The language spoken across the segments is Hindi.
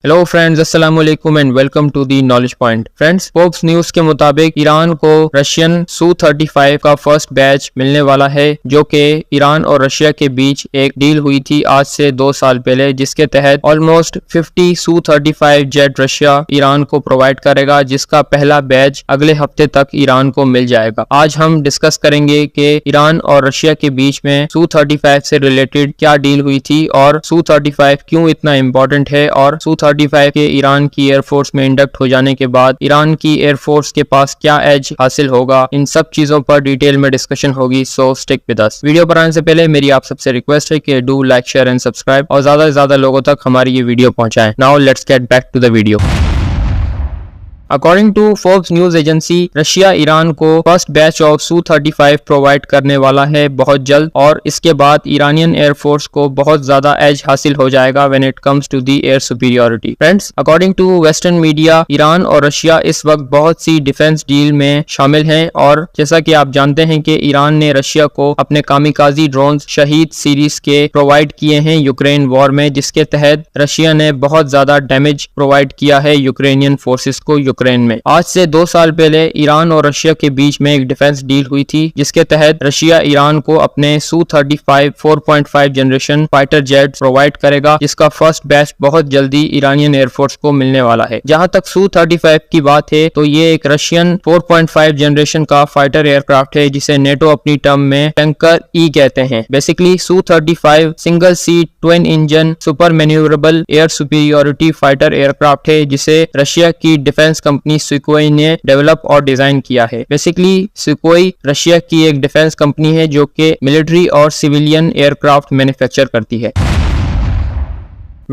हेलो फ्रेंड्स, अस्सलाम वालेकुम and welcome to the knowledge point. Friends, Forbes news के मुताबिक ईरान को रशियन Su-35 का फर्स्ट बैच मिलने वाला है, जो कि ईरान और रशिया के बीच एक डील हुई थी आज से 2 साल पहले, जिसके तहत almost 50 Su-35 jet Russia Iran को प्रोवाइड करेगा, जिसका पहला बैच अगले हफ्ते तक ईरान को मिल जाएगा। आज हम डिस्कस करेंगे कि ईरान और रशिया के बीच में Su-35 से रिलेटेड क्या डील हुई थी और Su-35 क्यों इतना इम्पोर्टेंट है, और Su-35 के ईरान की एयरफोर्स में इंडक्ट हो जाने के बाद ईरान की एयरफोर्स के पास क्या एज हासिल होगा, इन सब चीजों पर डिटेल में डिस्कशन होगी। सो स्टिक विद अस। वीडियो पर आने से पहले मेरी आप सबसे रिक्वेस्ट है कि do like, share and subscribe और ज्यादा से ज्यादा लोगों तक हमारी ये वीडियो पहुंचाएं। Now let's get back to the video. According to Forbes news agency, Russia Iran को first batch of Su-35 provide करने वाला है बहुत जल्द, और इसके बाद ईरानियन एयरफोर्स को बहुत ज्यादा एज हासिल हो जाएगा when it comes to the air superiority. Friends, according to western media, Iran और रशिया इस वक्त बहुत सी डिफेंस डील में शामिल हैं, और जैसा कि आप जानते हैं कि ईरान ने रशिया को अपने कामिकाजी ड्रोन शहीद सीरीज के प्रोवाइड किए हैं यूक्रेन वॉर में, जिसके तहत रशिया ने बहुत ज्यादा डैमेज प्रोवाइड किया है यूक्रेनियन फोर्सेस को यूक्रेन में। आज से 2 साल पहले ईरान और रशिया के बीच में एक डिफेंस डील हुई थी, जिसके तहत रशिया ईरान को अपने Su-35 4.5 generation fighter jet provide करेगा, जिसका फर्स्ट बैच बहुत जल्दी ईरानियन एयरफोर्स को मिलने वाला है। जहां तक Su-35 की बात है, तो ये एक रशियन 4.5 जनरेशन का फाइटर एयरक्राफ्ट है, जिसे नेटो अपनी टर्म में टैंकर ई कहते हैं। Basically Su-35 single seat twin engine super manoeuvrable air superiority fighter aircraft है, जिसे रशिया की डिफेंस कंपनी सुकोई ने डेवलप और डिजाइन किया है। बेसिकली सुकोई रशिया की एक डिफेंस कंपनी है जो कि मिलिट्री और सिविलियन एयरक्राफ्ट मैन्युफैक्चर करती है।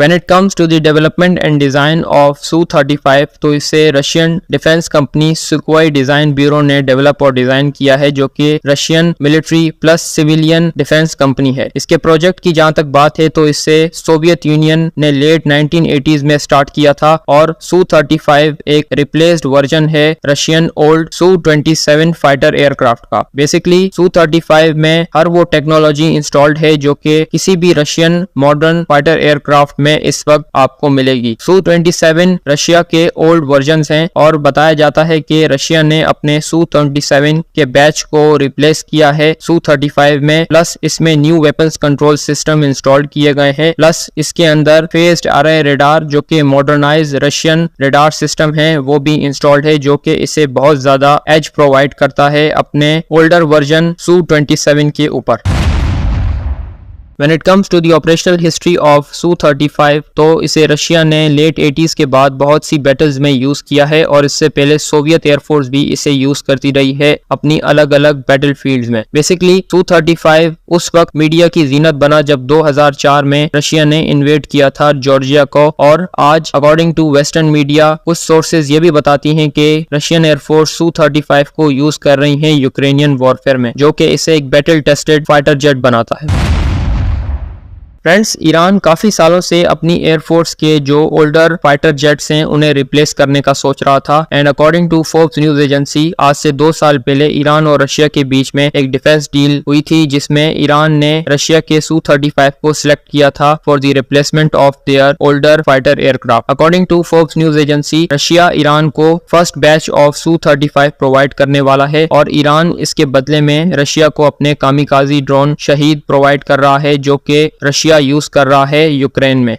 When it comes to the development and design of Su-35, तो इसे Russian defence company सुकोई design bureau ने डेवलप और डिजाइन किया है, जो कि Russian military plus civilian defence company है। इसके प्रोजेक्ट की जहां तक बात है, तो इससे सोवियत यूनियन ने लेट 1980s में स्टार्ट किया था, और Su-35 एक रिप्लेस्ड वर्जन है Russian old Su-27 fighter aircraft का। बेसिकली Su-35 में हर वो टेक्नोलॉजी इंस्टॉल्ड है जो कि किसी भी रशियन मॉडर्न फाइटर एयरक्राफ्ट में इस वक्त आपको मिलेगी। Su-27 रशिया के ओल्ड वर्जन्स हैं, और बताया जाता है कि रशिया ने अपने Su-27 के बैच को रिप्लेस किया है Su-35 में, प्लस इसमें new weapons control system install किए गए हैं, प्लस इसके अंदर फेज्ड अरे रेडार जो कि मॉडर्नाइज रशियन रेडार सिस्टम है वो भी इंस्टॉल्ड है, जो कि इसे बहुत ज्यादा एज प्रोवाइड करता है अपने ओल्डर वर्जन Su-27 के ऊपर। When it comes to the operational history of Su-35, तो इसे रशिया ने लेट 80s के बाद बहुत सी बैटल्स में यूज किया है, और इससे पहले सोवियत एयरफोर्स भी इसे यूज करती रही है अपनी अलग अलग बैटल फील्ड्स में। बेसिकली Su-35 उस वक्त मीडिया की जीनत बना जब 2004 में रशिया ने इन्वेड किया था जॉर्जिया को, और आज अकॉर्डिंग टू वेस्टर्न मीडिया कुछ सोर्सेज ये भी बताती हैं कि रशियन एयरफोर्स Su-35 को यूज कर रही है यूक्रेनियन वॉरफेयर में, जो कि इसे एक बैटल टेस्टेड फाइटर जेट बनाता है। फ्रेंड्स, ईरान काफी सालों से अपनी एयरफोर्स के जो ओल्डर फाइटर जेट्स हैं उन्हें रिप्लेस करने का सोच रहा था, and according to Forbes news agency, आज से 2 साल पहले ईरान और रशिया के बीच में एक डिफेंस डील हुई थी, जिसमें ईरान ने रशिया के Su-35 को सिलेक्ट किया था for the replacement of their older fighter aircraft. According to Forbes news agency, Russia Iran को first batch of Su-35 provide करने वाला है, और ईरान इसके बदले में रशिया को अपने कामिकाजी ड्रोन शहीद प्रोवाइड कर रहा है, जो कि रशिया यूज कर रहा है यूक्रेन में।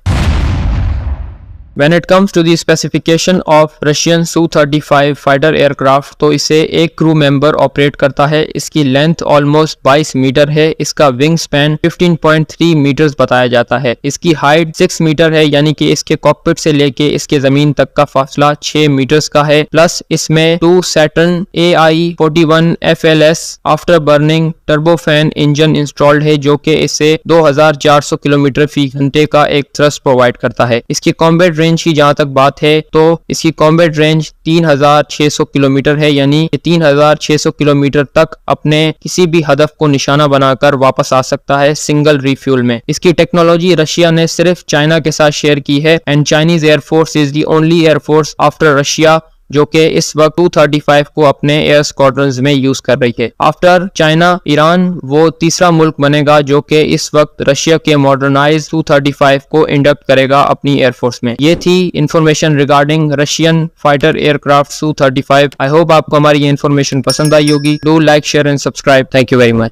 When it comes to the specification of Russian Su-35 fighter aircraft, तो इसे एक क्रू मेंबर ऑपरेट करता है। इसकी लेंथ ऑलमोस्ट 22 मीटर है, इसका विंग स्पैन 15.3 मीटर्स बताया जाता है, इसकी हाइट 6 मीटर है, यानी कि इसके कॉकपिट से लेके इसके जमीन तक का फासला 6 मीटर्स का है। प्लस इसमें 2 Saturn AI-41 FLS after burning turbofan engine installed है, जो कि इसे 2400 किलोमीटर फी घंटे का एक थ्रस्ट प्रोवाइड करता है। इसकी कॉम्बैट रेंज की जहां तक बात है, तो इसकी कॉम्बैट रेंज 3600 किलोमीटर है, यानी 3600 किलोमीटर तक अपने किसी भी हदफ को निशाना बनाकर वापस आ सकता है सिंगल रिफ्यूल में। इसकी टेक्नोलॉजी रशिया ने सिर्फ चाइना के साथ शेयर की है, and Chinese air force is the only air force after Russia जो कि इस वक्त Su-35 को अपने एयर स्क्वाड्रंस में यूज कर रही है। आफ्टर चाइना, ईरान वो तीसरा मुल्क बनेगा जो कि इस वक्त रशिया के मॉडर्नाइज Su-35 को इंडक्ट करेगा अपनी एयरफोर्स में। ये थी information regarding Russian fighter aircraft Su-35। I hope आपको हमारी ये इन्फॉर्मेशन पसंद आई होगी। Do like, share and subscribe. Thank you very much.